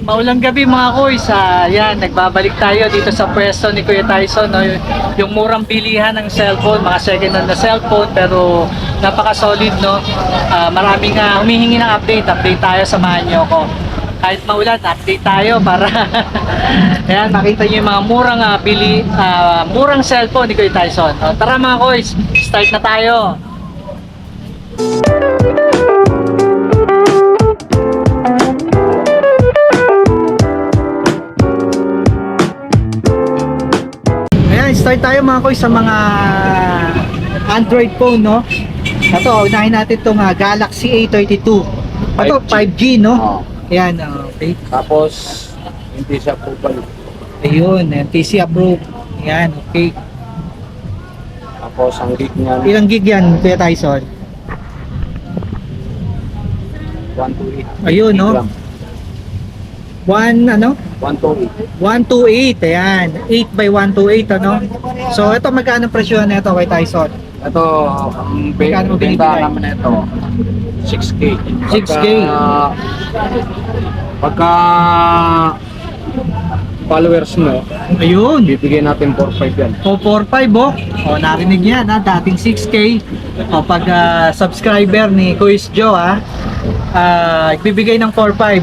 Maulang gabi mga kuys, yan, nagbabalik tayo dito sa pwesto ni Kuya Tyson, no? Yung murang bilihan ng cellphone, mga second hand na cellphone, pero napaka-solid, no? Maraming humihingi ng update tayo, samahan nyo ako. Kahit maulan, update tayo para ayan, makita nyo yung mga murang cellphone ni Kuya Tyson. Tara mga kuys, start na tayo. Start tayo mga koy sa mga Android phone, no? Ito, unahin natin itong Galaxy A32. Ito, 5G, no? Ayan, okay. Tapos, hindi siya approval. Ayun, NTC approved. Ayan, okay. Tapos, ang gig niya, Ilang gig yan, Kuya Tyson? 128. Ayun, no? 128. 128, ayan. 8 by 128, ano? So, ito magkano presyo na ito kay Tyson? Ito, ang Magkano benta binibigay? naman ito, 6K. 6K. Pagka followers mo, Ayun. bibigyan natin 4.5 yan. O 4.5, oh. O, narinig niya na dating 6K. O pag subscriber ni Kuis Joe, ibibigay ng 4.5.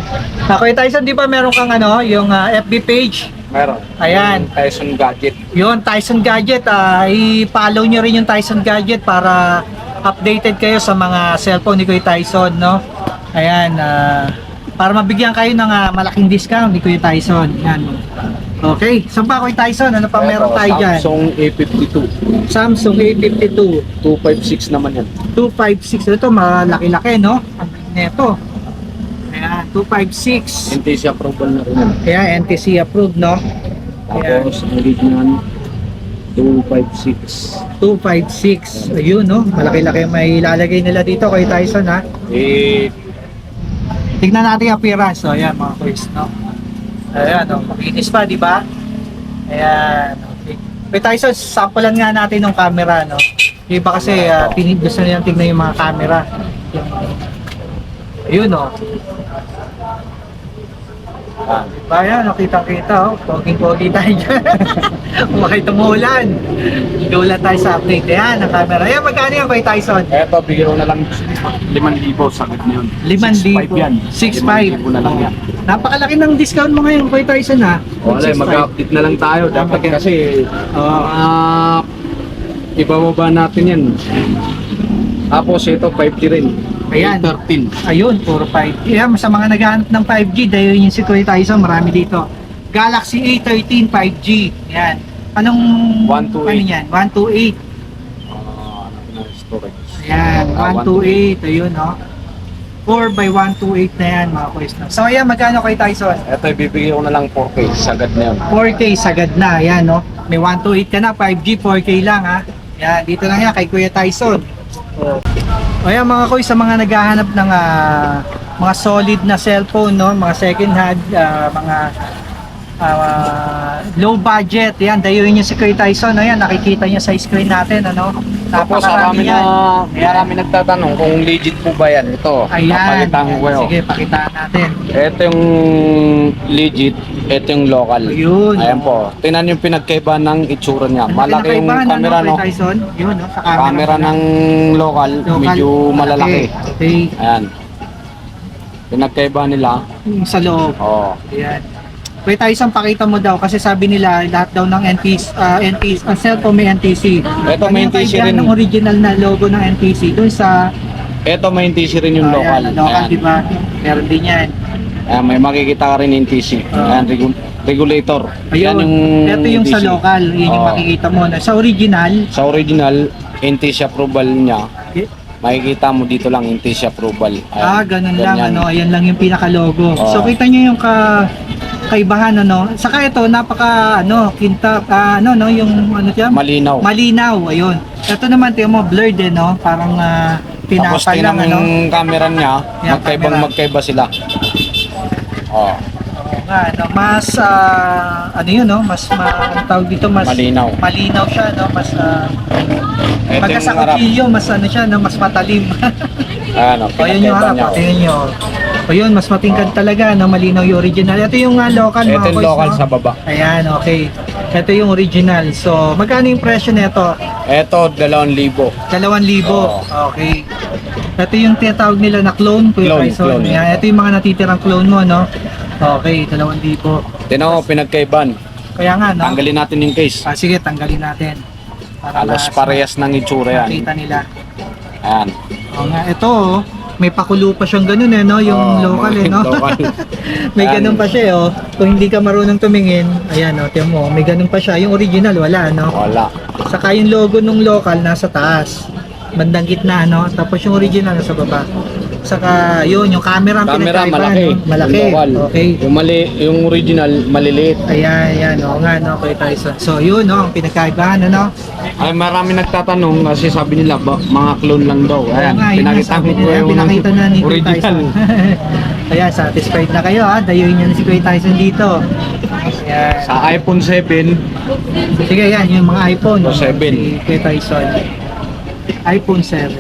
Kuya Tyson, di ba meron kang yung FB page? Meron. Ayan. Yung Tyson Gadget. Yun, Tyson Gadget. I-follow nyo rin yung Tyson Gadget para updated kayo sa mga cellphone ni Kuya Tyson, no? Ayan, para mabigyan kayo ng malaking discount ni Kuya Tyson. Yan. Okay, saan pa Kuya Tyson? Ano pa meron tayo dyan? Samsung A52. Samsung A52. 256 naman yan. 256. Ito, malaki-laki, no? Ang big nito. Ayan, 256. NTC approval na rin yan. Kaya NTC approved, no? Tapos, ang gig niyan, 256. 256. Ayun, no? Malaki-laki may ilalagay nila dito kay Tyson, ha? Tignan natin yung appearance, so ayan mga boys, no? Ayan, no? Makinis pa, di ba? Ayan, okay. Kay Tyson, sampulan nga natin ng camera, no? Iba kasi, gusto nilang tignan yung mga camera. Ayun, no? Diba yan, nakita-kita, oh. Poging-pogi tayo dyan. Bakit tumulan? Dulan tayo sa update. Ayan, ang camera. Ayan, magkano yan kay Tyson? Eto, bigyan ko na lang 5,000 sagot na yun. 5,000. 6,500 yan. 6,500. 5,000 na lang yan. Napakalaki ng discount mo ngayon kay Tyson, ha? Wala, 6,500. mag-update na lang tayo. Dapat kasi, Oo. ibababa natin yan. Tapos ito, 5G rin. Ayan. 13. Ayun, 4,500. Ayan, sa mga naghahanap ng 5G, dahil yung si Kuya Tyson, marami dito. Galaxy A13 5G. Ayan. Anong 128. ano yan? 128. Ano na storage? Ayan, 128. Ayun, no? 4 by 128 na yan, mga kuys. So, ayan, magkano kay Tyson? Ito, ibibigay ko na lang 4K. Sagad na yun. 4K, sagad na. Ayan, no? May 128 ka na, 5G, 4K lang, ha? Ayan, dito lang yan, kay Kuya Tyson. Oh. Ayan, mga kuys, sa mga naghahanap ng mga solid na cellphone, no? Mga second hand, mga low budget. Yan, dayuin niyo si Kuya Tyson. Ayan, nakikita niyo sa screen natin, ano? Tapos marami nagtatanong kung legit po ba yan. Ito, Ayan, napalitan ko kayo. sige, pakitaan natin. Ito yung legit, ito yung local. Ayun. Ayan po. Tingnan yung pinagkaiba ng itsura niya. Malaki yung Pinakaibahan, camera, Kuya no? Tyson? Yun, no? Sa camera. Camera ng local, medyo malalaki. Okay. Ayan. Pinagkaiba nila. Yung sa loob. Oh. Ayan. Kuya Tyson, pakita mo daw kasi sabi nila lahat daw ng NTC, ang cellphone may NTC. Ito may Ano yung NTC kaibahan rin. ng original na logo ng NTC doon sa Ito may NTC rin yung local. Ayan, local, Ayan. di ba? Meron din yan. Ayan, may makikita ka rin NTC. Ayan, regulator. Yan Ayun. Ito yung sa NTC. local, yun yung Oo. makikita mo. Sa original, Sa original, NTC approval niya. Makikita mo dito lang NTC approval. Ayan, ganun lang, ganyan. ayan lang yung pinaka-logo. Oo. So, kita nyo yung kaibahan, Saka ito, napaka, kinta, yung, dyan? Malinaw. Malinaw, ayun. Ito naman, tingnan mo, blurred, no? Parang, Tapos pinapal lang, tingnan mo yung camera niya, Yan, camera. magkaiba sila. Oh, mas mas ang tawag dito, mas Malinaw. malinaw siya, mas ito pagka yung sa harap. kutsilyo, mas siya, mas matalim. Ayan, O, yun yung pinagkaiba harap, niya. tingnan nyo. O yun, mas matingkad talaga, no? Malinaw yung original. Ito yung local, mga Ito yung boys, local no? sa baba. Ayan, okay. Ito yung original. So, magkano yung presyo nito? Ito, 2,000. 2,000. Oo. Okay. Ito yung tinatawag nila na clone, Kuya Clone, Tyson. clone. Ayan, ito yung mga natitirang clone mo, no? Okay, 2,000. Tinan mo, pinagkaiban. Kaya nga, no? Tanggalin natin yung case. Sige, tanggalin natin. Para Halos parehas ng itsura yan. makita nila. Ayan. O nga, ito, may pakulo pa siyang ganun eh, no? Yung local eh, no? Local. May Ayan. ganun pa siya, oh. Kung hindi ka marunong tumingin, ayan, oh, tiyan mo, may ganun pa siya. Yung original, wala, no? Wala. Saka yung logo ng local, nasa taas. Bandang gitna, no? Tapos yung original, nasa baba. Saka, yun, yung camera ang Camera pinagkaiba, malaki. no? Malaki. Yung local. Okay. Yung original maliliit. Ayan, oo nga, no? Kuya Tyson. So, yun, no? Ang pinagkaibahan, ano? Ay marami nagtatanong kasi sabi nila mga clone lang daw. Ayan, Oo nga, yun pinakita nga, sabi ko nila, yung pinakita na ni Kuya original. Tyson. Ayan, satisfied na kayo, ha? Dayuin nyo na si Kuya Tyson dito. Ayan. Sa iPhone 7, Sige, yan, yung mga iPhone. O, 7. Si Kuya Tyson. iPhone 7.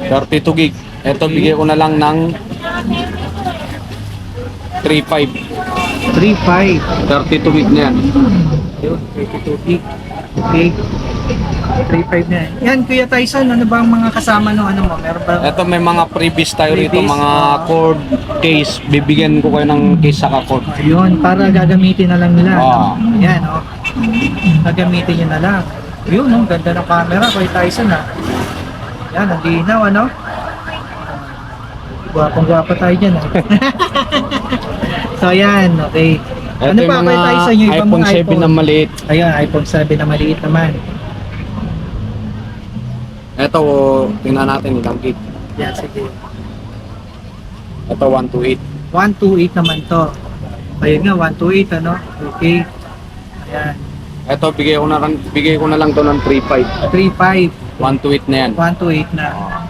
32 gig. Ito bigay ko na lang ng 3.5. 3.5. 32 gig na yan. Yun, 32 gig. Okay. 3.5 na yan. Yan, Kuya Tyson, ano ba ang mga kasama no? Ano mo? Meron ba? Ito may mga freebies tayo rito, Freebies, mga oo. cord case. Bibigyan ko kayo ng case saka cord. Ayun, para gagamitin na lang nila. Oo. No? Yan, oh. Gagamitin nyo na lang. Yun, no? Ganda ng camera, Kuya Tyson, ha? Yan, ang linaw, ano? Gwapong-gwapa tayo dyan, ha? So, yan, okay. Ito Ano yung pa, Kuya mga Tyson, yung ibang iPhone mga 7 iPhone? na maliit. Ayun, iPhone 7 na maliit naman. Ito, tingnan natin ilang gig. Yan, sige. Ito 128. 128 naman to. Ayun nga, 128, ano? Okay. Ayan. Ito bigay ko na lang to ng 3.5. 3.5. 128 na yan. 128 na.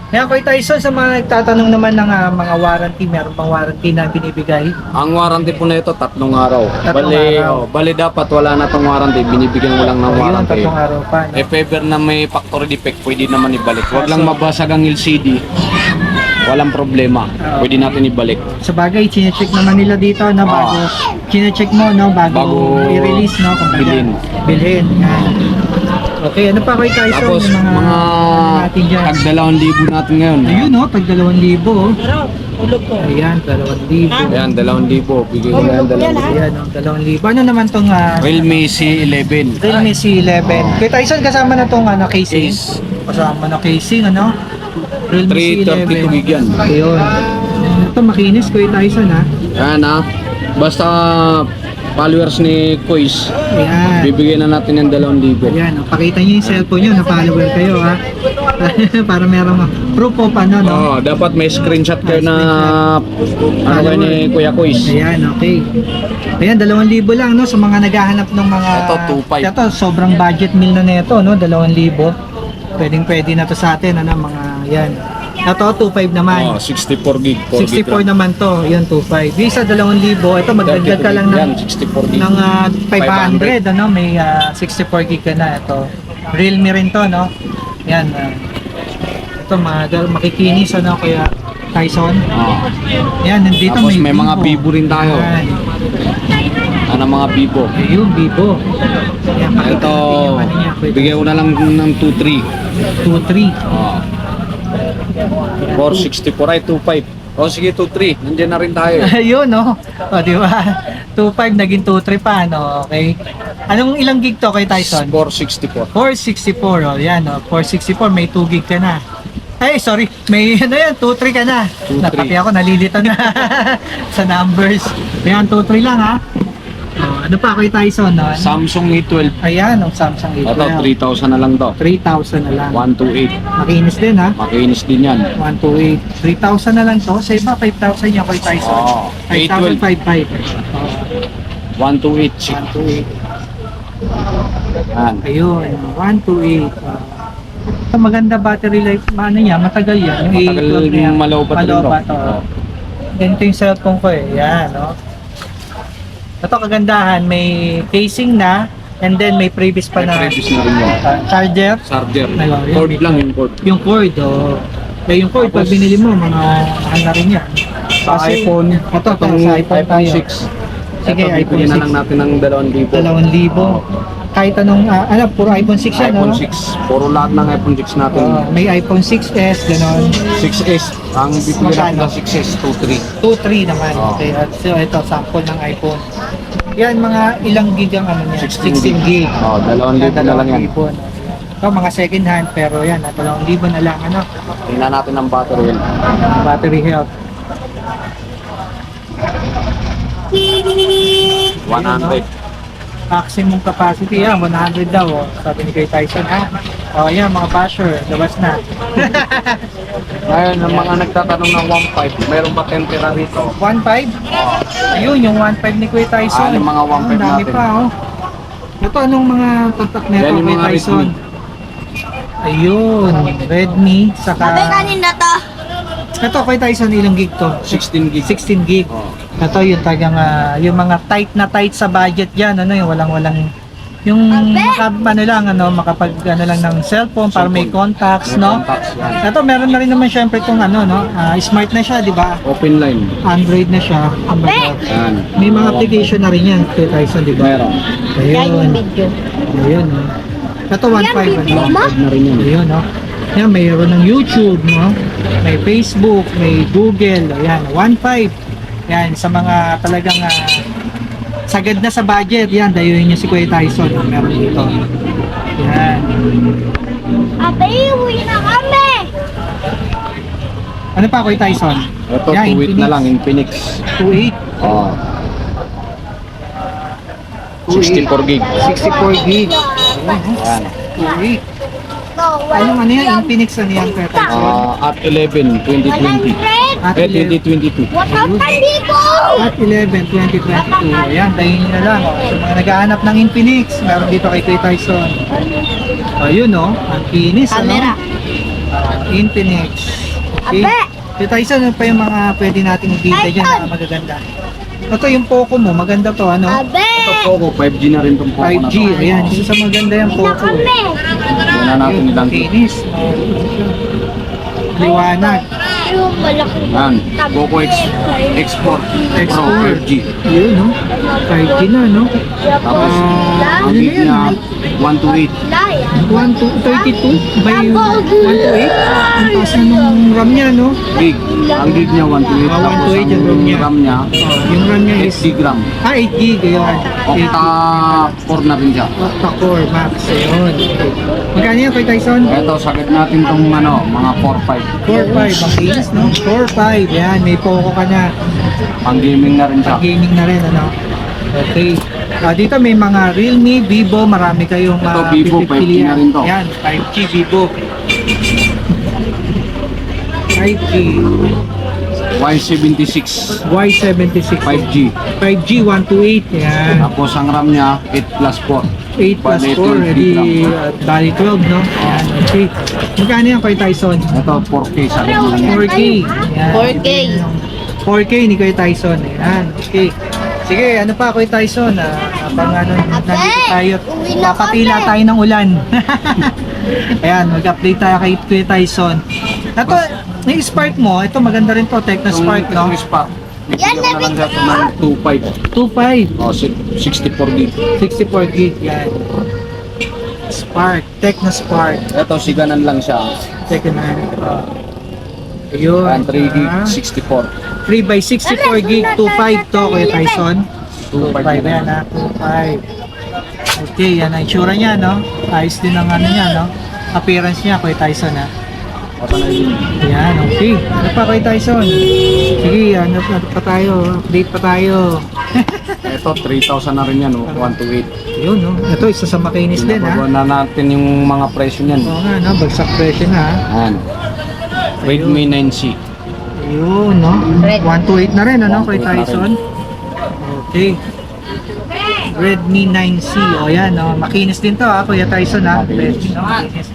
Kaya Kuya Tyson, sa mga nagtatanong naman ng mga warranty, meron bang warranty na binibigay? Ang warranty po na ito, 3 araw. Tatlong araw. Bali dapat wala na tong warranty, binibigyan mo lang ng Ayun, warranty. 3 araw pa. No? If ever na may factory defect, pwede naman ibalik. Huwag lang So- mabasag ang LCD. Walang problema. Pwede natin ibalik. Sa bagay, chinecheck naman nila dito, no? Bago, chinecheck mo, no? Bago Bago i-release, no? Kung bilhin. Bilhin. Yan. Okay, ano pa Kuya Tyson? Tapos Yung mga natin dyan. tag 2,000 natin ngayon. Ayun, no? Tag 2,000, oh. Ayan, 2,000. Ayan, 2,000. Bigay ko na yan 2,000. Ayan, oh, 2,000. Ano naman tong Realme C11. Realme C11. Kuya Tyson, kasama na tong casing. Case. Kasama na casing, ano? Realme 332 gig yan. Ayun. Ito makinis, Kuya Tyson, ha? Ayan ha. Basta followers ni Kois, Ayan. bibigyan na natin ng 2,000. Ayan, oh, pakita niyo yung cellphone niyo na follower kayo, ha? Para meron proof of ano, no? Oo, dapat may screenshot kayo na ano kayo ni Kuya Kois. Ayan, okay. Ayan, 2,000 lang, no? Sa mga naghahanap ng mga... Ito, 2,500. Ito, sobrang budget meal na nito, no? 2,000. Pwedeng-pwede na to sa atin, ano? Mga, yan. Ito, 2,500 naman. Oh, 64 gig. 4 gig 64 naman to, yun 2.5. Yung isa 2,000, ito magdagdag ka lang yan, ng 64 gig. 500, ano, may 64 gig ka na ito. Realme rin to, no? Yan. Ito makikinis, ano, kaya Tyson. Oh. Yan, nandito Tapos may mga Vivo rin tayo. Yan. Ano mga Vivo. Ayun, Vivo. Yan, pakita Ito, natin yung ano niya. bigay ko na lang ng 2.3. 2.3. Oh. 464 ay 2.5. O sige, 2.3. Nandiyan na rin tayo. Ayun, no? O, di ba? 2.5 naging 2.3 pa, no? Okay. Anong ilang gig to kay Tyson? 464. 464, oh, yan, oh. 464, may 2 gig ka na. Ay, sorry, may ano yan, 2.3 ka na. 2.3. Napati ako, nalilito na sa numbers. Ayan, 2.3 lang, ha? Oh, ano pa kay Tyson, no? Samsung A12. Ayan, ang Samsung Ito, A12. 3,000 na lang to. 3,000 na lang. 128. Makinis din, ha? Makinis din yan. 128. 3,000 na lang to. Sa iba, 5,000 yung kay Tyson. Oo. 5,500. 128. 128. Yan. Ayun, 128. Maganda battery life, ano niya, matagal yan. Yung Matagal A12 na yan. malobat rin to. Malobat, oo. Ganito yung cellphone ko eh. Yan, no? Ito kagandahan, may casing na, and then may previous pa May na previous na rin yan. charger. Charger. Ayun, Cord lang yung cord. Yung cord, oh. Eh yung Cord, pag binili mo, mga mahal na rin yan. Sa Kasi- iPhone, Ito, itong sa iPhone tayo. 6. Sige, Ito, iPhone bibigyan na 6. lang natin ng 2,000. 2,000. Kahit anong, puro iPhone 6 yan, iPhone no? 6. Puro lahat ng iPhone 6 natin. May iPhone 6s, gano'n. 6S. Ang bibigyan natin Magkano? ng 6S, 2,300. 2.3 naman. Oo. Okay, at so ito, sample ng iPhone. Yan, mga ilang gig ang ano niya? 16 gig. Oh, 2,000 na lang yan. 2,000. Ito, mga second hand, pero yan, 2,000 na lang, ano? Tingnan natin ang battery. Battery health. 100. Maximum capacity yan, 100 daw. Oh. Sabi ni Kuya Tyson, ha? O, yan, mga basher, labas na. Ngayon, ang mga nagtatanong ng 1.5, mayroon ba tempera rito? 1.5? Ayun, yung 1.5 ni Kuya Tyson. Yung mga 1.5 Ang dami natin. pa, oh. Ito, anong mga tatak nito, Yan yung Kuya mga Tyson? Ayun, Redmi, saka... Sabi kanina to. Ito, Kuya Tyson, ilang gig to? 16 gig. 16 gig. Oh. Ito, yung tagang, yung mga tight na tight sa budget yan, ano, yung walang-walang... Yung ano lang, ano, makapag ano lang ng cellphone para may contacts, May no? contacts yan. Ito, meron na rin naman syempre itong ano, no? Smart na siya, di ba? Open line. Android na siya. Kumbaga, Yan. may mga application na rin yan, Kuya Tyson, di ba? Meron. Ayun. video. Ayun, no? Ito, 1.5, ano? Pwede na rin yan. Ayun, no? Yan, mayroon ng YouTube, no? May Facebook, may Google, ayan, 1.5. Yan, sa mga talagang sagad na sa budget, yan, dayuhin niyo si Kuya Tyson, no? Meron dito. Yan. Ate, uwi na kami. Ano pa, Kuya Tyson? Ito, Yan, 2.8 na lang, Infinix. 2.8. Oh. 64 gig. 64 gig. Yan. 2.8. Anong ano yan? Infinix ano yan, Kuya Tyson? At 11, 2020. At 2022. What's up, Pandito? At 11, 2022. Ayan, dahin nyo na lang. Oh. Sa mga naghahanap ng Infinix, meron dito kay Kuya Tyson. Ayun, no? Ang kinis, Camera. ano? Infinix. Okay. Abe! Kuya Tyson, ano pa yung mga pwede nating ibigay dyan na magaganda? Ito yung Poco mo, maganda to, ano? Abe! Ito Poco, 5G na rin itong Poco na 5G, to. ayan. Isa sa maganda yung Uwi na Poco, kami. eh. Hindi na natin Yung ilang. kinis. Liwanag. Yung malaki. Yan. Poco Export. Pro Export. 5G. Yun, no? 5G na, no? Tapos, ang ano gig yan, niya, ah? 1 to 8. Laya. 1 to 32 by 1 to 8. Ang taas na nung RAM niya, no? Gig. Ang gig niya 1 to 8. Ah, 1 Tapos to 8 yung RAM niya. RAM niya, Yung RAM niya 8 is gig RAM. 8 gig, ayun. Octa 4 na rin siya. Octa-core Max, ayun. Magkano yan, Kuya Tyson? Ito, sagad natin tong ano, mga 4-5. 4.5, ang kinis, no? 4.5, yan, may Poco ka na. Pang gaming na rin siya. Gaming na rin, ano? Okay. Dito may mga Realme, Vivo, marami kayong Ito, Vivo, 5G pipilian. na rin to. Yan, 5G Vivo. 5G, Y76. Y76. 5G. 5G, 1 to 8, yan. Tapos ang RAM niya, 8 plus 4. 8 plus Bali, 4, 12 ready, gig bali 12, no? Yan, okay. Magkano yan, Kuya Tyson? Ito, 4K sa lang yan. 4K. Yan. 4K. 4K ni Kuya Tyson. Ayan, okay. Sige, ano pa Kuya Tyson? Habang ano, nandito tayo, uwi na papatila kami. tayo ng ulan. Ayan, mag-update tayo kay Kuya Tyson. Ito, yung Spark mo, ito maganda rin to, Tecno Spark, no? Itong Spark. Bigyan ko na lang dito ng 2.5. 2.5, O, 64 gig. 64 gig, yan. Spark, Tecno Spark. Ito, siganan lang siya. Second hand. Ayun. Yan, 3 gig, 64. 3 by 64 gig, 2.5 to, Kuya Tyson. 2.5 2.5 yan ha, 2.5. Okay, yan ang itsura niya, no? Ayos din ang ano niya, no? Appearance niya, Kuya Tyson, ha? Ito na yun. Yan, okay. Ano pa, Kuya Tyson? Sige, ano pa tayo? Update pa tayo. Ito, 3,000 na rin yan, 1 to 8. Yun, no? Ito, isa sa makinis din, ha? Pinababa na natin yung mga presyo niyan. Oo nga, no? Bagsak presyo na, ha? Yan. Redmi 9C. Ayun, no? 1 to 8 na rin, ano, 1 to Kuya 8 na rin. Tyson? Okay. Redmi 9C. O yan, no? Makinis din to, ha, Kuya Tyson, ha? Makinis. Redmi, no? Makinis.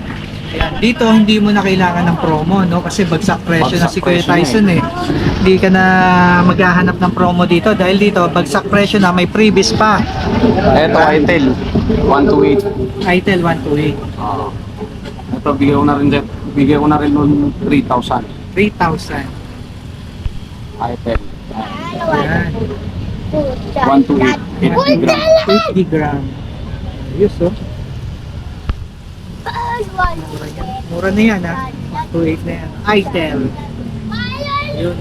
Ayan. Dito, hindi mo na kailangan ng promo, no? Kasi bagsak presyo na Bagsak si Kuya presyo na Tyson, eh. Hindi ka na maghahanap ng promo dito dahil dito, bagsak presyo na, may freebies pa. Ito, Itel. 1 to 8. Itel 128. Ito, bigyan ko na rin dyan. bigay ko na rin noon 3,000. 3,000. Itel. Ayan. 1 to 8, 80 gram. 80 gram. Ayos oh. Mura na yan ha. 2.8 na yan. Itel. Yun.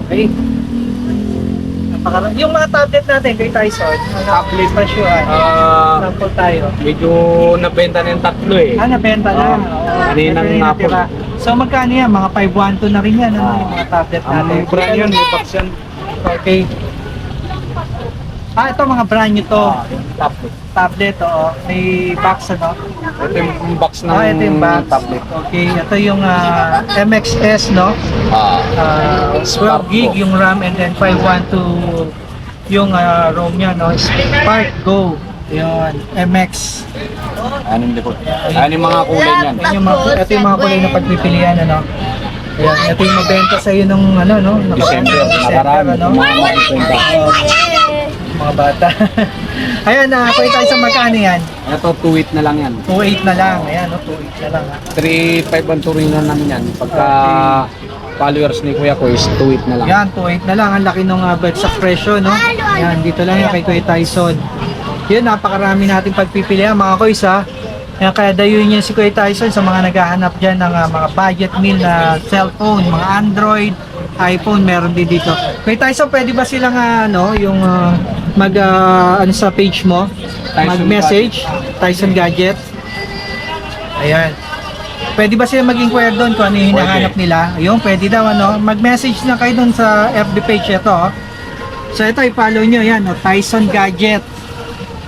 Okay. Yung mga tablet natin kay Tyson, tablet presyohan. Sample tayo. Medyo nabenta na yung tatlo eh. Nabenta na. Oo. Oo, Kaninang ito yung hapon. natira. So magkano yan? Mga 512 na rin yan, ano? Yung mga tablet natin. Ang brand yun, may box yan. Okay. Ito mga brand nyo to. Tablet. Tablet, oo. May box, ano? Ito yung box ng Ito yung box. tablet. Okay, ito yung MXS, no? 12 gig yung RAM and then 512 yung ROM niya, no? Spark Go. Yun, MX. Ano yung likod? Ano yung mga kulay niyan? Ito yung mga kulay na pagpipilian, ano? Ayan, ito yung mabenta sa iyo nung ano, no? December. Nakaraan. ano? Mga kwenta. Mga bata. Ayan, kuya tayo sa magkano yan? Ito 2.8 na lang yan. 2.8 na lang. Ayan, no? 2.8 na lang, ha? 3.5 ang turingan namin yan. Pagka followers ni Kuya ko is 2.8 na lang. Yan, 2.8 na lang. Ang laki ng sa presyo, no? Yan, dito lang yan kay Kuya Tyson. Yun, napakarami nating pagpipilian, mga kuys, ha? Yan, kaya dayuin niya si Kuya Tyson sa mga naghahanap dyan ng mga budget meal na cellphone, mga Android, iPhone, meron din dito. Kuya Tyson, pwede ba silang yung ano sa page mo? Tyson Mag-message, Tyson Gadget. Ayan. Pwede ba sila mag-inquire doon kung ano yung hinahanap nila? Ayun, pwede daw, ano? Mag-message na kayo doon sa FB page ito, oh. So ito, i-follow nyo yan, oh, Tyson Gadget.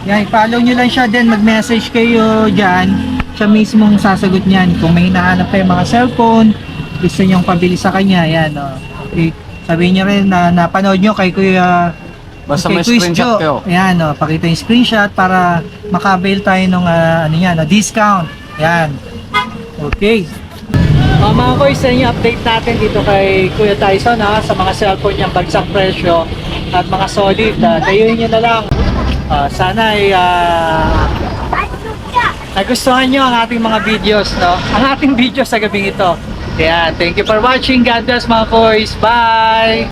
Yan, i-follow nyo lang siya, then mag-message kayo dyan. Siya mismong sasagot niyan. Kung may hinahanap kayo mga cellphone, gusto nyong pabili sa kanya, yan, oh. Okay. Sabihin nyo rin na napanood nyo kay Kuya Basta kay may Quiz screenshot Joe. kayo. Ayan, oh, pakita yung screenshot para makabail tayo ng ano yan, discount. Yan. Okay. Mga koys, sa inyo update natin dito kay Kuya Tyson, ha, sa mga cellphone niyang bagsak presyo at mga solid. Dayuhin nyo na lang. Sana ay nagustuhan nyo ang ating mga videos, no? Ang ating videos sa gabing ito. Kaya, thank you for watching. God bless, mga koys. Bye!